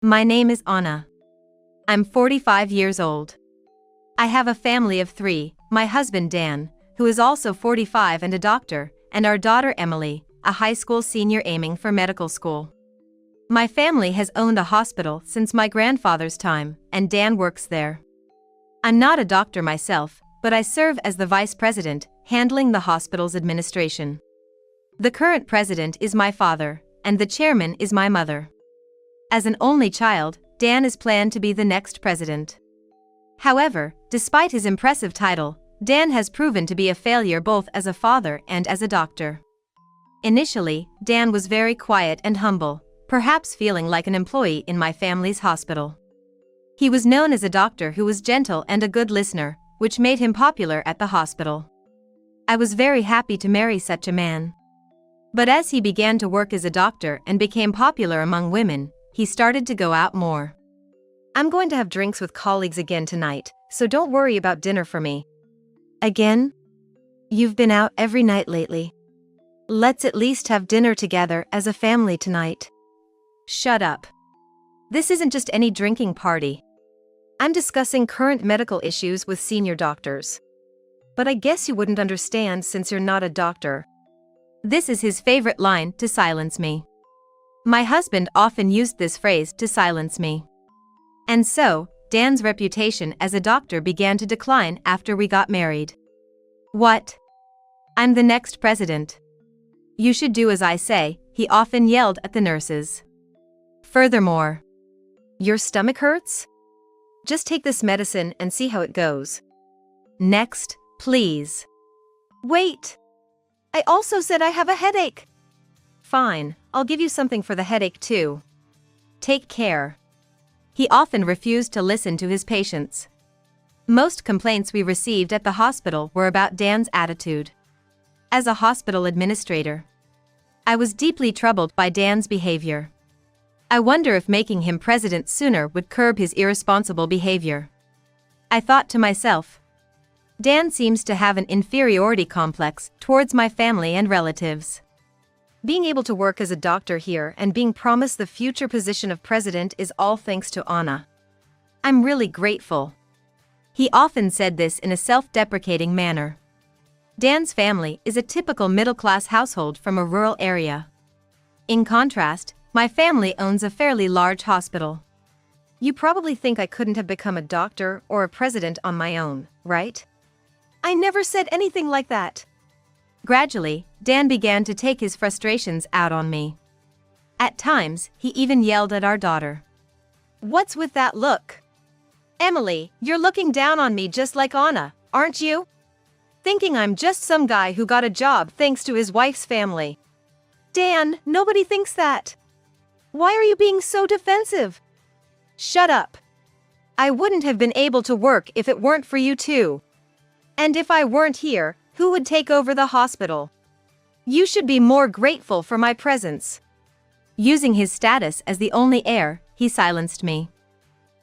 My name is Anna. I'm 45 years old. I have a family of 3, my husband Dan, who is also 45 and a doctor, and our daughter Emily, a high school senior aiming for medical school. My family has owned a hospital since my grandfather's time, and Dan works there. I'm not a doctor myself, but I serve as the vice president, handling the hospital's administration. The current president is my father, and the chairman is my mother. As an only child, Dan is planned to be the next president. However, despite his impressive title, Dan has proven to be a failure both as a father and as a doctor. Initially, Dan was very quiet and humble, perhaps feeling like an employee in my family's hospital. He was known as a doctor who was gentle and a good listener, which made him popular at the hospital. I was very happy to marry such a man. But as he began to work as a doctor and became popular among women, he started to go out more. I'm going to have drinks with colleagues again tonight, so don't worry about dinner for me. Again? You've been out every night lately. Let's at least have dinner together as a family tonight. Shut up. This isn't just any drinking party. I'm discussing current medical issues with senior doctors. But I guess you wouldn't understand since you're not a doctor. This is his favorite line to silence me. My husband often used this phrase to silence me. And so, Dan's reputation as a doctor began to decline after we got married. What? I'm the next president. You should do as I say, he often yelled at the nurses. Furthermore, your stomach hurts? Just take this medicine and see how it goes. Next, please. Wait! I also said I have a headache. Fine, I'll give you something for the headache too. Take care. He often refused to listen to his patients. Most complaints we received at the hospital were about Dan's attitude. As a hospital administrator, I was deeply troubled by Dan's behavior. I wonder if making him president sooner would curb his irresponsible behavior. I thought to myself, Dan seems to have an inferiority complex towards my family and relatives. Being able to work as a doctor here and being promised the future position of president is all thanks to Anna. I'm really grateful. He often said this in a self-deprecating manner. Dan's family is a typical middle-class household from a rural area. In contrast, my family owns a fairly large hospital. You probably think I couldn't have become a doctor or a president on my own, right? I never said anything like that. Gradually, Dan began to take his frustrations out on me. At times, he even yelled at our daughter. What's with that look? Emily, you're looking down on me just like Anna, aren't you? Thinking I'm just some guy who got a job thanks to his wife's family. Dan, nobody thinks that. Why are you being so defensive? Shut up. I wouldn't have been able to work if it weren't for you too. And if I weren't here, who would take over the hospital? You should be more grateful for my presence. Using his status as the only heir, he silenced me.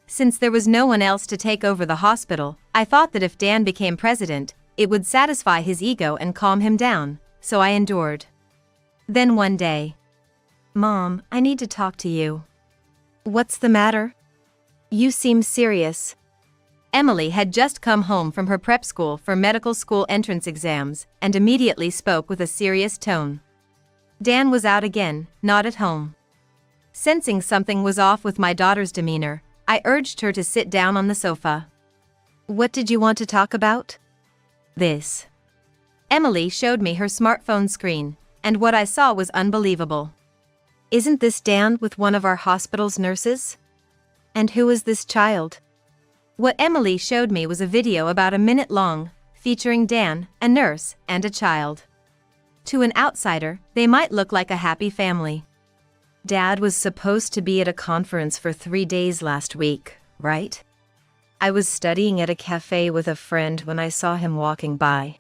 Since there was no one else to take over the hospital, I thought that if Dan became president, it would satisfy his ego and calm him down, so I endured. Then one day, Mom, I need to talk to you. What's the matter? You seem serious. Emily had just come home from her prep school for medical school entrance exams and immediately spoke with a serious tone. Dan was out again, not at home. Sensing something was off with my daughter's demeanor, I urged her to sit down on the sofa. What did you want to talk about? This. Emily showed me her smartphone screen, and what I saw was unbelievable. Isn't this Dan with one of our hospital's nurses? And who is this child? What Emily showed me was a video about a minute long, featuring Dan, a nurse, and a child. To an outsider, they might look like a happy family. Dad was supposed to be at a conference for 3 days last week, right? I was studying at a cafe with a friend when I saw him walking by.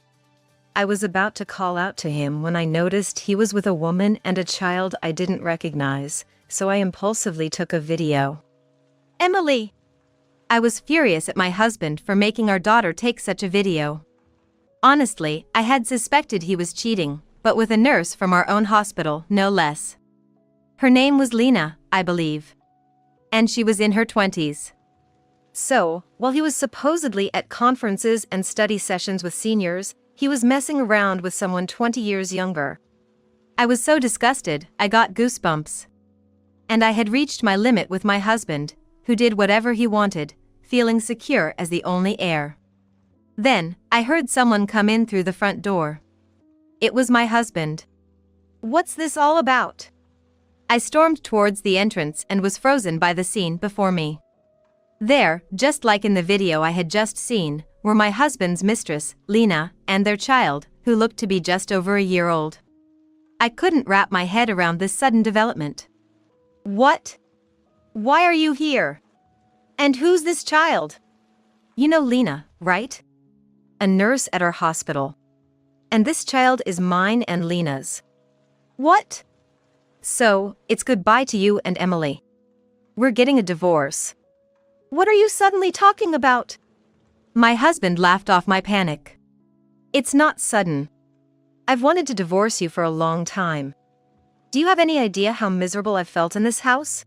I was about to call out to him when I noticed he was with a woman and a child I didn't recognize, so I impulsively took a video. Emily! I was furious at my husband for making our daughter take such a video. Honestly, I had suspected he was cheating, but with a nurse from our own hospital, no less. Her name was Lena, I believe. And she was in her 20s. So, while he was supposedly at conferences and study sessions with seniors, he was messing around with someone 20 years younger. I was so disgusted, I got goosebumps. And I had reached my limit with my husband, who did whatever he wanted, feeling secure as the only heir. Then, I heard someone come in through the front door. It was my husband. "What's this all about?" I stormed towards the entrance and was frozen by the scene before me. There, just like in the video I had just seen, were my husband's mistress, Lena, and their child, who looked to be just over a year old. I couldn't wrap my head around this sudden development. "What? Why are you here? And who's this child?" "You know Lena, right? A nurse at our hospital. And this child is mine and Lena's." "What?" "So, it's goodbye to you and Emily. We're getting a divorce." "What are you suddenly talking about?" My husband laughed off my panic. "It's not sudden. I've wanted to divorce you for a long time. Do you have any idea how miserable I've felt in this house?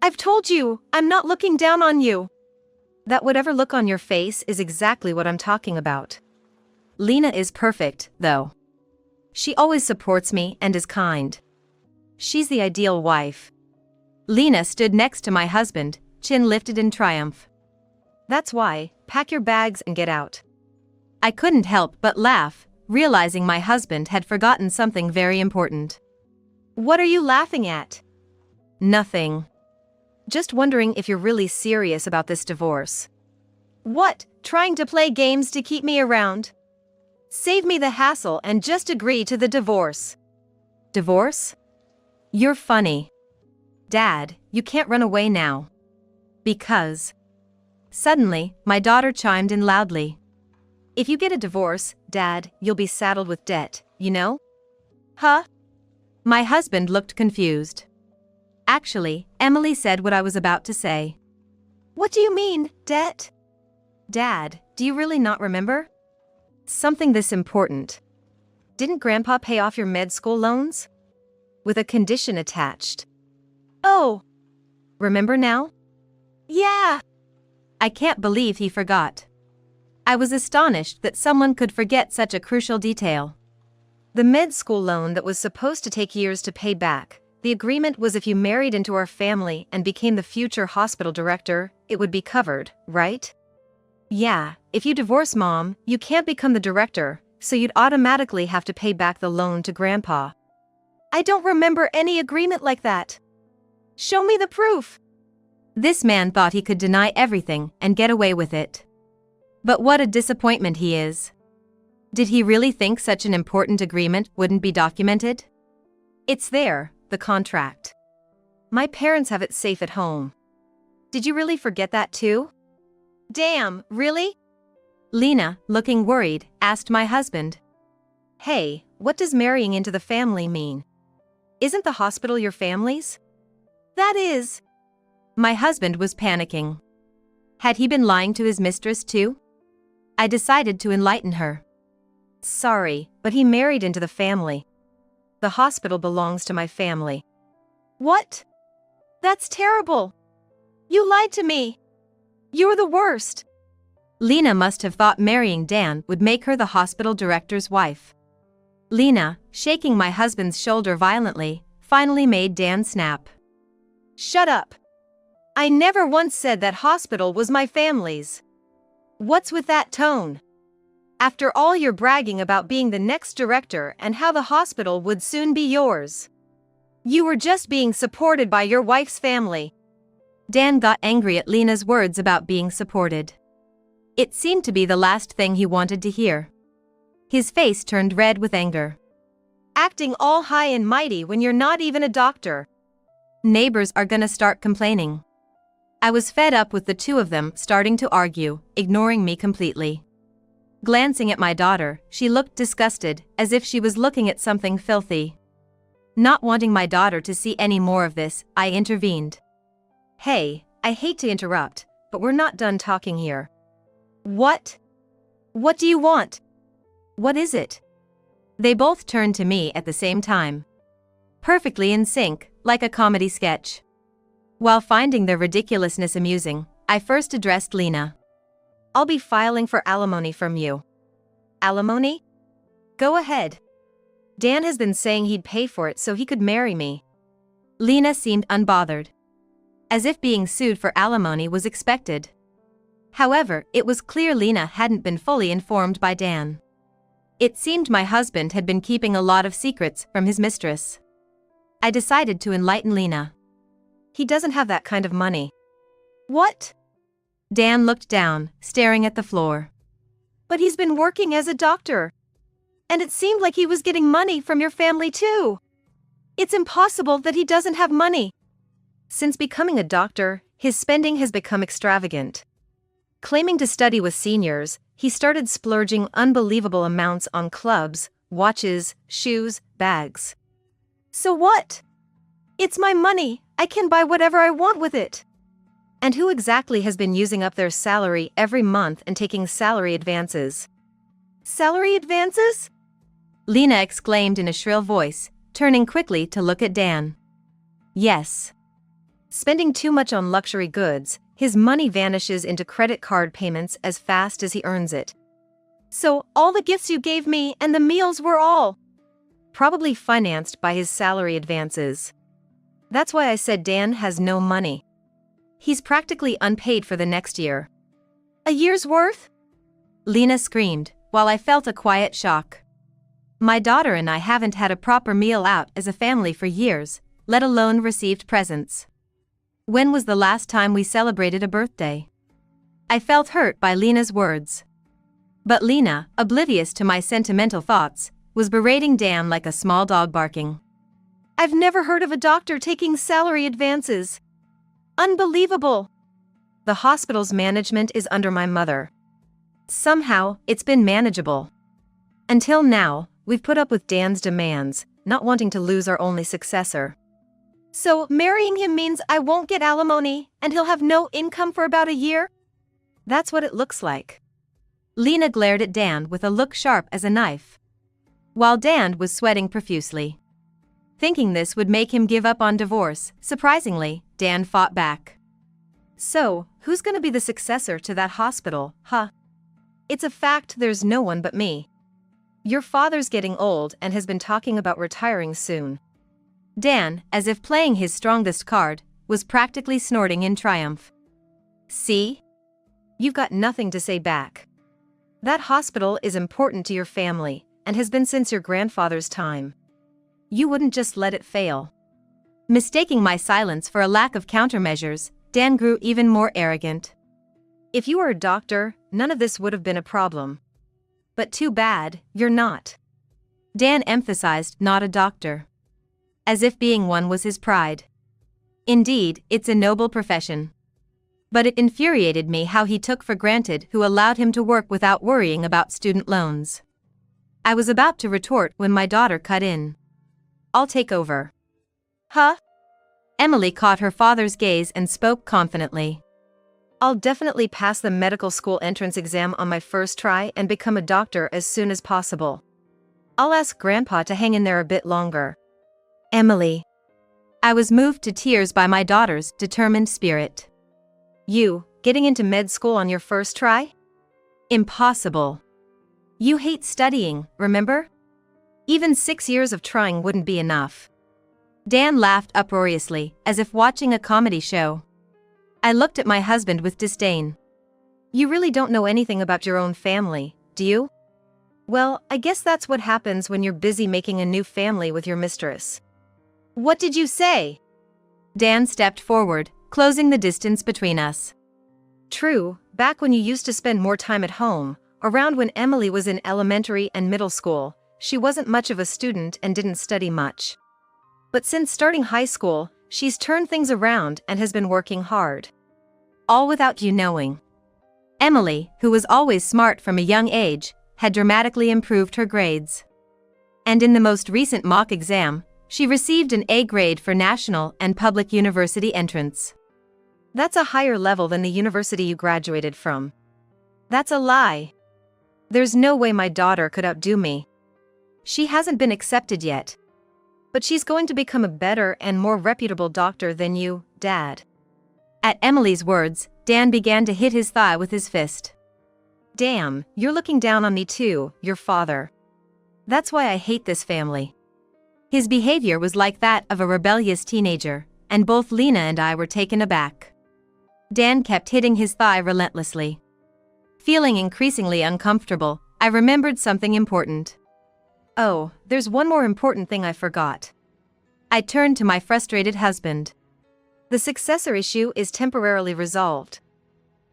I've told you, I'm not looking down on you." That whatever look on your face is exactly what I'm talking about. Lena is perfect, though. She always supports me and is kind. She's the ideal wife. Lena stood next to my husband, chin lifted in triumph. "That's why, pack your bags and get out." I couldn't help but laugh, realizing my husband had forgotten something very important. "What are you laughing at?" "Nothing. Just wondering if you're really serious about this divorce." "What, trying to play games to keep me around? Save me the hassle and just agree to the divorce." "Divorce? You're funny. Dad, you can't run away now. Because..." Suddenly, my daughter chimed in loudly. "If you get a divorce, Dad, you'll be saddled with debt, you know?" "Huh?" My husband looked confused. Actually, Emily said what I was about to say. "What do you mean, debt?" "Dad, do you really not remember? Something this important. Didn't Grandpa pay off your med school loans? With a condition attached." "Oh. Remember now?" "Yeah." I can't believe he forgot. I was astonished that someone could forget such a crucial detail. The med school loan that was supposed to take years to pay back, the agreement was if you married into our family and became the future hospital director, it would be covered, right? Yeah, if you divorce Mom, you can't become the director, so you'd automatically have to pay back the loan to Grandpa. "I don't remember any agreement like that. Show me the proof." This man thought he could deny everything and get away with it. But what a disappointment he is. Did he really think such an important agreement wouldn't be documented? It's there, the contract. My parents have it safe at home. Did you really forget that too? Damn, really? Lena, looking worried, asked my husband. Hey, what does marrying into the family mean? Isn't the hospital your family's? That is. My husband was panicking. Had he been lying to his mistress too? I decided to enlighten her. Sorry, but he married into the family. The hospital belongs to my family. What? That's terrible. You lied to me. You're the worst. Lena must have thought marrying Dan would make her the hospital director's wife. Lena, shaking my husband's shoulder violently, finally made Dan snap. Shut up. I never once said that hospital was my family's. What's with that tone? After all you're bragging about being the next director and how the hospital would soon be yours. You were just being supported by your wife's family. Dan got angry at Lena's words about being supported. It seemed to be the last thing he wanted to hear. His face turned red with anger. Acting all high and mighty when you're not even a doctor. Neighbors are gonna start complaining. I was fed up with the two of them starting to argue, ignoring me completely. Glancing at my daughter, she looked disgusted, as if she was looking at something filthy. Not wanting my daughter to see any more of this, I intervened. Hey, I hate to interrupt, but we're not done talking here. What? What do you want? What is it? They both turned to me at the same time. Perfectly in sync, like a comedy sketch. While finding their ridiculousness amusing, I first addressed Lena. I'll be filing for alimony from you. Alimony? Go ahead. Dan has been saying he'd pay for it so he could marry me. Lena seemed unbothered, as if being sued for alimony was expected. However, it was clear Lena hadn't been fully informed by Dan. It seemed my husband had been keeping a lot of secrets from his mistress. I decided to enlighten Lena. He doesn't have that kind of money. What? Dan looked down, staring at the floor. But he's been working as a doctor. And it seemed like he was getting money from your family too. It's impossible that he doesn't have money. Since becoming a doctor, his spending has become extravagant. Claiming to study with seniors, he started splurging unbelievable amounts on clubs, watches, shoes, bags. So what? It's my money, I can buy whatever I want with it. And who exactly has been using up their salary every month and taking salary advances? Salary advances? Lena exclaimed in a shrill voice, turning quickly to look at Dan. Yes. Spending too much on luxury goods, his money vanishes into credit card payments as fast as he earns it. So, all the gifts you gave me and the meals were all probably financed by his salary advances. That's why I said Dan has no money. He's practically unpaid for the next year. A year's worth? Lena screamed, while I felt a quiet shock. My daughter and I haven't had a proper meal out as a family for years, let alone received presents. When was the last time we celebrated a birthday? I felt hurt by Lena's words. But Lena, oblivious to my sentimental thoughts, was berating Dan like a small dog barking. I've never heard of a doctor taking salary advances. Unbelievable. The hospital's management is under my mother. Somehow, it's been manageable. Until now, we've put up with Dan's demands, not wanting to lose our only successor. So, marrying him means I won't get alimony, and he'll have no income for about a year? That's what it looks like. Lena glared at Dan with a look sharp as a knife, while Dan was sweating profusely. Thinking this would make him give up on divorce, surprisingly, Dan fought back. So, who's gonna be the successor to that hospital, huh? It's a fact there's no one but me. Your father's getting old and has been talking about retiring soon. Dan, as if playing his strongest card, was practically snorting in triumph. See? You've got nothing to say back. That hospital is important to your family, and has been since your grandfather's time. You wouldn't just let it fail. Mistaking my silence for a lack of countermeasures, Dan grew even more arrogant. If you were a doctor, none of this would have been a problem. But too bad, you're not. Dan emphasized not a doctor, as if being one was his pride. Indeed, it's a noble profession. But it infuriated me how he took for granted who allowed him to work without worrying about student loans. I was about to retort when my daughter cut in. I'll take over. Huh? Emily caught her father's gaze and spoke confidently. I'll definitely pass the medical school entrance exam on my first try and become a doctor as soon as possible. I'll ask Grandpa to hang in there a bit longer. Emily. I was moved to tears by my daughter's determined spirit. You, getting into med school on your first try? Impossible. You hate studying, remember? Even 6 years of trying wouldn't be enough. Dan laughed uproariously, as if watching a comedy show. I looked at my husband with disdain. You really don't know anything about your own family, do you? Well, I guess that's what happens when you're busy making a new family with your mistress. What did you say? Dan stepped forward, closing the distance between us. True, back when you used to spend more time at home, around when Emily was in elementary and middle school, she wasn't much of a student and didn't study much. But since starting high school, she's turned things around and has been working hard. All without you knowing. Emily, who was always smart from a young age, had dramatically improved her grades. And in the most recent mock exam, she received an A grade for national and public university entrance. That's a higher level than the university you graduated from. That's a lie. There's no way my daughter could outdo me. She hasn't been accepted yet. But she's going to become a better and more reputable doctor than you, Dad." At Emily's words, Dan began to hit his thigh with his fist. "Damn, you're looking down on me too, your father. That's why I hate this family." His behavior was like that of a rebellious teenager, and both Lena and I were taken aback. Dan kept hitting his thigh relentlessly. Feeling increasingly uncomfortable, I remembered something important. "Oh, there's one more important thing I forgot." I turned to my frustrated husband. "The successor issue is temporarily resolved."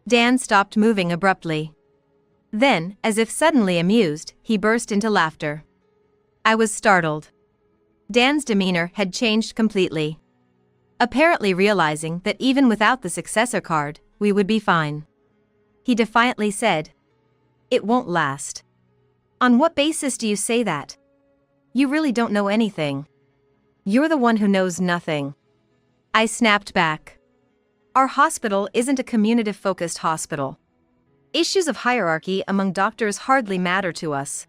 Dan stopped moving abruptly. Then, as if suddenly amused, he burst into laughter. I was startled. Dan's demeanor had changed completely. Apparently realizing that even without the successor card, we would be fine. He defiantly said, "It won't last." "On what basis do you say that? You really don't know anything. You're the one who knows nothing." I snapped back. "Our hospital isn't a community-focused hospital. Issues of hierarchy among doctors hardly matter to us."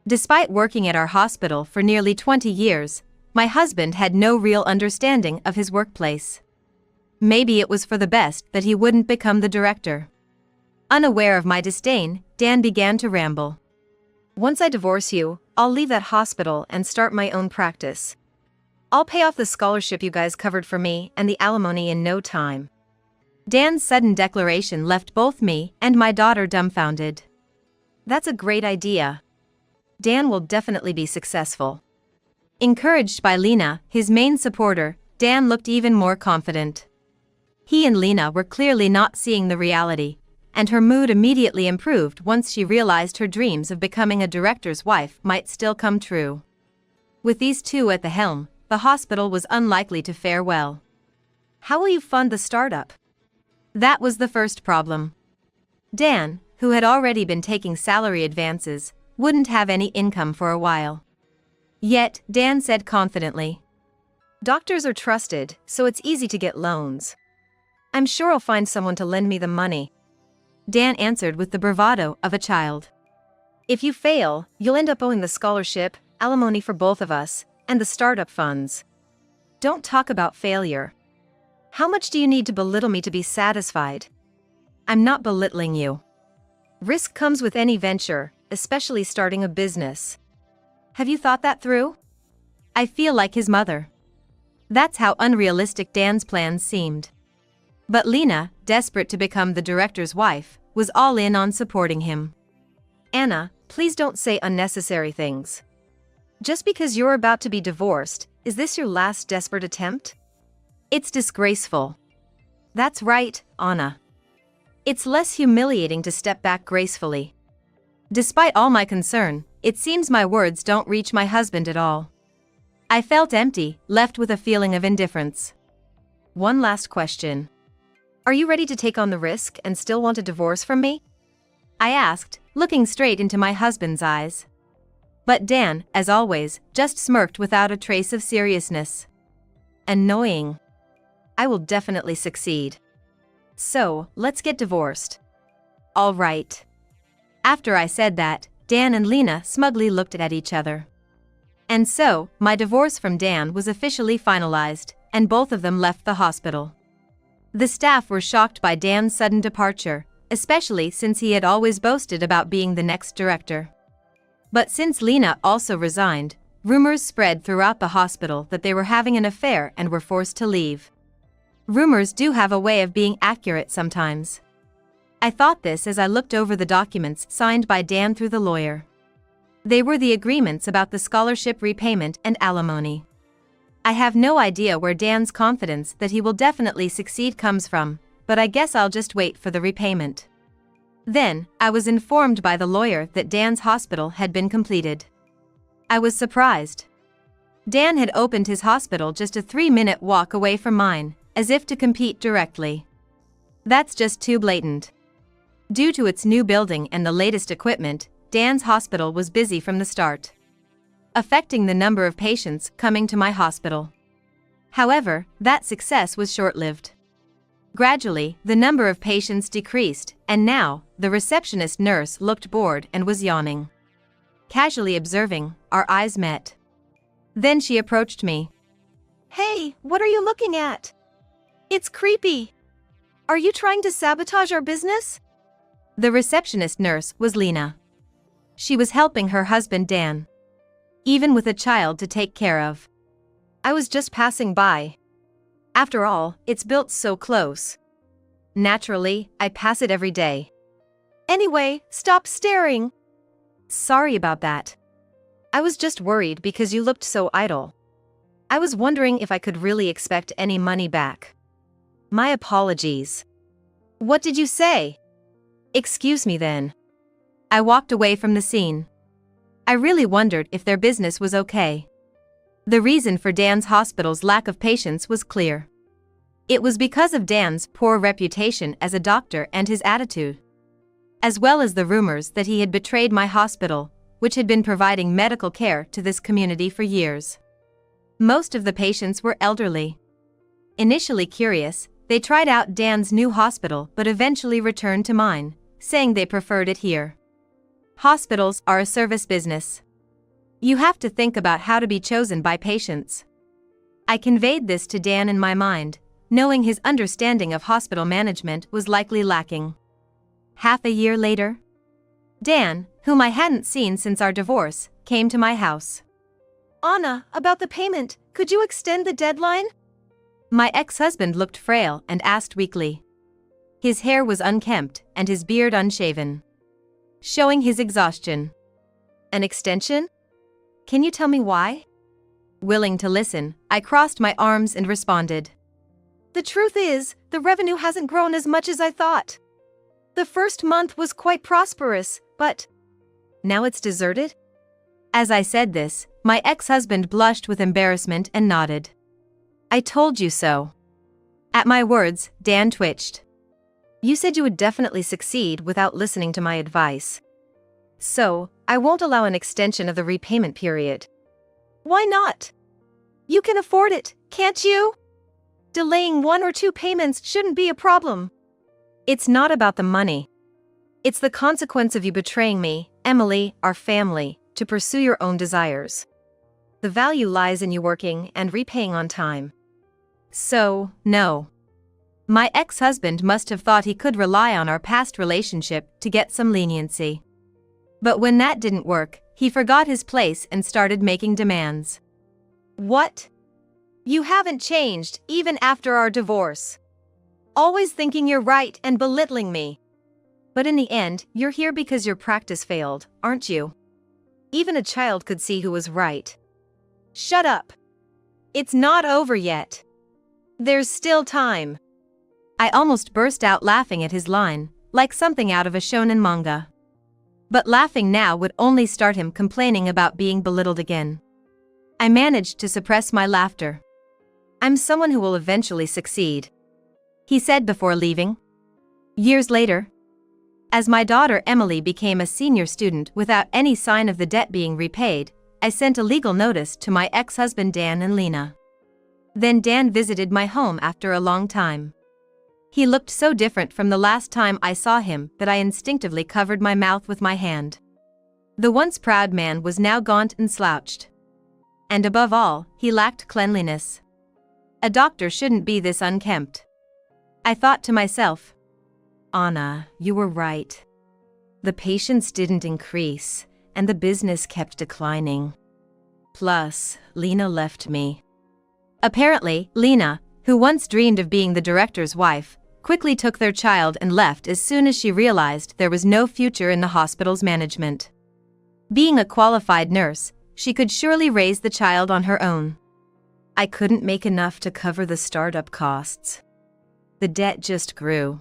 Despite working at our hospital for nearly 20 years, my husband had no real understanding of his workplace. Maybe it was for the best that he wouldn't become the director. Unaware of my disdain, Dan began to ramble. "Once I divorce you, I'll leave that hospital and start my own practice. I'll pay off the scholarship you guys covered for me and the alimony in no time." Dan's sudden declaration left both me and my daughter dumbfounded. "That's a great idea. Dan will definitely be successful." Encouraged by Lena, his main supporter, Dan looked even more confident. He and Lena were clearly not seeing the reality, and her mood immediately improved once she realized her dreams of becoming a director's wife might still come true. With these two at the helm, the hospital was unlikely to fare well. "How will you fund the startup?" That was the first problem. Dan, who had already been taking salary advances, wouldn't have any income for a while. Yet, Dan said confidently, "Doctors are trusted, so it's easy to get loans. I'm sure I'll find someone to lend me the money." Dan answered with the bravado of a child. "If you fail, you'll end up owing the scholarship, alimony for both of us, and the startup funds. Don't talk about failure. How much do you need to belittle me to be satisfied?" "I'm not belittling you. Risk comes with any venture, especially starting a business. Have you thought that through?" I feel like his mother. That's how unrealistic Dan's plans seemed. But Lena, desperate to become the director's wife, was all in on supporting him. "Anna, please don't say unnecessary things. Just because you're about to be divorced, is this your last desperate attempt? It's disgraceful." "That's right, Anna. It's less humiliating to step back gracefully." Despite all my concern, it seems my words don't reach my husband at all. I felt empty, left with a feeling of indifference. "One last question. Are you ready to take on the risk and still want a divorce from me?" I asked, looking straight into my husband's eyes. But Dan, as always, just smirked without a trace of seriousness. Annoying. "I will definitely succeed. So, let's get divorced." "All right." After I said that, Dan and Lena smugly looked at each other. And so, my divorce from Dan was officially finalized, and both of them left the hospital. The staff were shocked by Dan's sudden departure, especially since he had always boasted about being the next director. But since Lena also resigned, rumors spread throughout the hospital that they were having an affair and were forced to leave. Rumors do have a way of being accurate sometimes. I thought this as I looked over the documents signed by Dan through the lawyer. They were the agreements about the scholarship repayment and alimony. I have no idea where Dan's confidence that he will definitely succeed comes from, but I guess I'll just wait for the repayment. Then, I was informed by the lawyer that Dan's hospital had been completed. I was surprised. Dan had opened his hospital just a 3-minute walk away from mine, as if to compete directly. That's just too blatant. Due to its new building and the latest equipment, Dan's hospital was busy from the start, affecting the number of patients coming to my hospital. However, that success was short-lived. Gradually, the number of patients decreased, and now, the receptionist nurse looked bored and was yawning. Casually observing, our eyes met. Then she approached me. "Hey, what are you looking at?" It's creepy. Are you trying to sabotage our business? The receptionist nurse was Lena. She was helping her husband Dan, even with a child to take care of. I was just passing by. After all, it's built so close. Naturally, I pass it every day. Anyway, stop staring. Sorry about that. I was just worried because you looked so idle. I was wondering if I could really expect any money back. My apologies. What did you say? Excuse me then. I walked away from the scene. I really wondered if their business was okay. The reason for Dan's hospital's lack of patients was clear. It was because of Dan's poor reputation as a doctor and his attitude, as well as the rumors that he had betrayed my hospital, which had been providing medical care to this community for years. Most of the patients were elderly. Initially curious, they tried out Dan's new hospital but eventually returned to mine, saying they preferred it here. Hospitals are a service business. You have to think about how to be chosen by patients. I conveyed this to Dan in my mind, knowing his understanding of hospital management was likely lacking. Half a year later, Dan, whom I hadn't seen since our divorce, came to my house. Anna, about the payment, could you extend the deadline? My ex-husband looked frail and asked weakly. His hair was unkempt and his beard unshaven, showing his exhaustion. An extension? Can you tell me why? Willing to listen, I crossed my arms and responded. The truth is, the revenue hasn't grown as much as I thought. The first month was quite prosperous, but now it's deserted? As I said this, my ex-husband blushed with embarrassment and nodded. I told you so. At my words, Dan twitched. You said you would definitely succeed without listening to my advice. So, I won't allow an extension of the repayment period. Why not? You can afford it, can't you? Delaying 1 or 2 payments shouldn't be a problem. It's not about the money. It's the consequence of you betraying me, Emily, our family, to pursue your own desires. The value lies in you working and repaying on time. So, no. My ex-husband must have thought he could rely on our past relationship to get some leniency. But when that didn't work, he forgot his place and started making demands. What? You haven't changed, even after our divorce. Always thinking you're right and belittling me. But in the end, you're here because your practice failed, aren't you? Even a child could see who was right. Shut up. It's not over yet. There's still time. I almost burst out laughing at his line, like something out of a shonen manga. But laughing now would only start him complaining about being belittled again. I managed to suppress my laughter. I'm someone who will eventually succeed, he said before leaving. Years later, as my daughter Emily became a senior student without any sign of the debt being repaid, I sent a legal notice to my ex-husband Dan and Lena. Then Dan visited my home after a long time. He looked so different from the last time I saw him that I instinctively covered my mouth with my hand. The once proud man was now gaunt and slouched. And above all, he lacked cleanliness. A doctor shouldn't be this unkempt. I thought to myself, Anna, you were right. The patients didn't increase, and the business kept declining. Plus, Lena left me. Apparently, Lena, who once dreamed of being the director's wife, quickly took their child and left as soon as she realized there was no future in the hospital's management. Being a qualified nurse, she could surely raise the child on her own. I couldn't make enough to cover the startup costs. The debt just grew.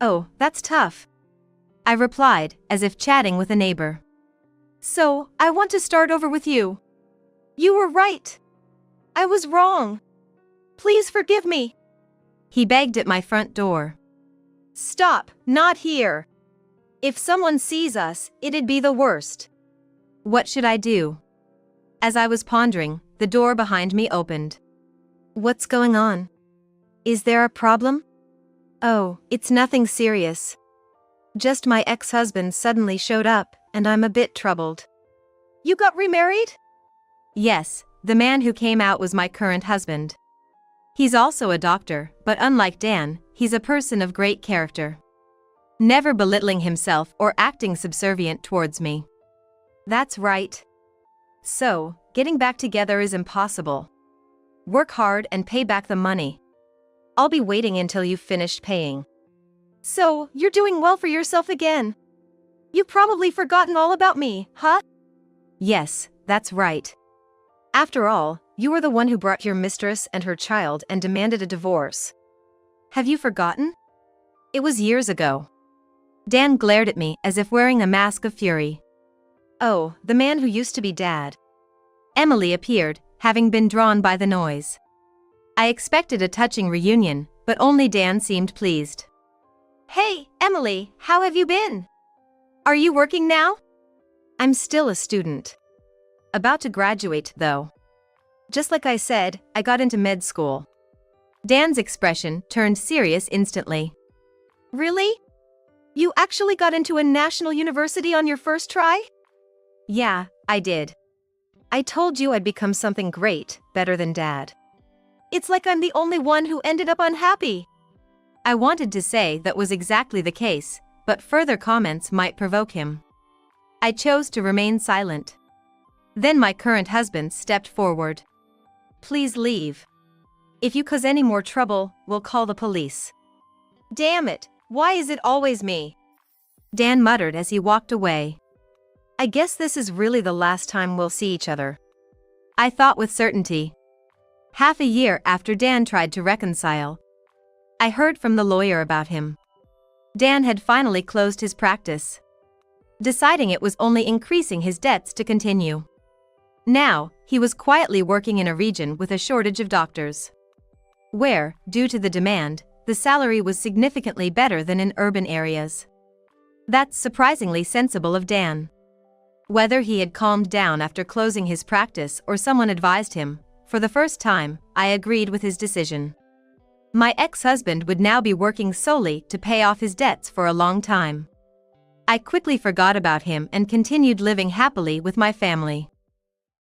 Oh, that's tough, I replied, as if chatting with a neighbor. So, I want to start over with you. You were right. I was wrong. Please forgive me. He begged at my front door. Stop, not here. If someone sees us, it'd be the worst. What should I do? As I was pondering, the door behind me opened. What's going on? Is there a problem? Oh, it's nothing serious. Just my ex-husband suddenly showed up, and I'm a bit troubled. You got remarried? Yes, the man who came out was my current husband. He's also a doctor, but unlike Dan, he's a person of great character, never belittling himself or acting subservient towards me. That's right. So, getting back together is impossible. Work hard and pay back the money. I'll be waiting until you've finished paying. So, you're doing well for yourself again. You've probably forgotten all about me, huh? Yes, that's right. After all, you were the one who brought your mistress and her child and demanded a divorce. Have you forgotten? It was years ago. Dan glared at me as if wearing a mask of fury. Oh, the man who used to be Dad. Emily appeared, having been drawn by the noise. I expected a touching reunion, but only Dan seemed pleased. Hey, Emily, how have you been? Are you working now? I'm still a student. About to graduate, though. Just like I said, I got into med school. Dan's expression turned serious instantly. Really? You actually got into a national university on your first try? Yeah, I did. I told you I'd become something great, better than Dad. It's like I'm the only one who ended up unhappy. I wanted to say that was exactly the case, but further comments might provoke him. I chose to remain silent. Then my current husband stepped forward. Please leave. If you cause any more trouble, we'll call the police. Damn it, why is it always me? Dan muttered as he walked away. I guess this is really the last time we'll see each other. I thought with certainty. Half a year after Dan tried to reconcile, I heard from the lawyer about him. Dan had finally closed his practice, deciding it was only increasing his debts to continue. Now, he was quietly working in a region with a shortage of doctors, where, due to the demand, the salary was significantly better than in urban areas. That's surprisingly sensible of Dan. Whether he had calmed down after closing his practice or someone advised him, for the first time, I agreed with his decision. My ex-husband would now be working solely to pay off his debts for a long time. I quickly forgot about him and continued living happily with my family.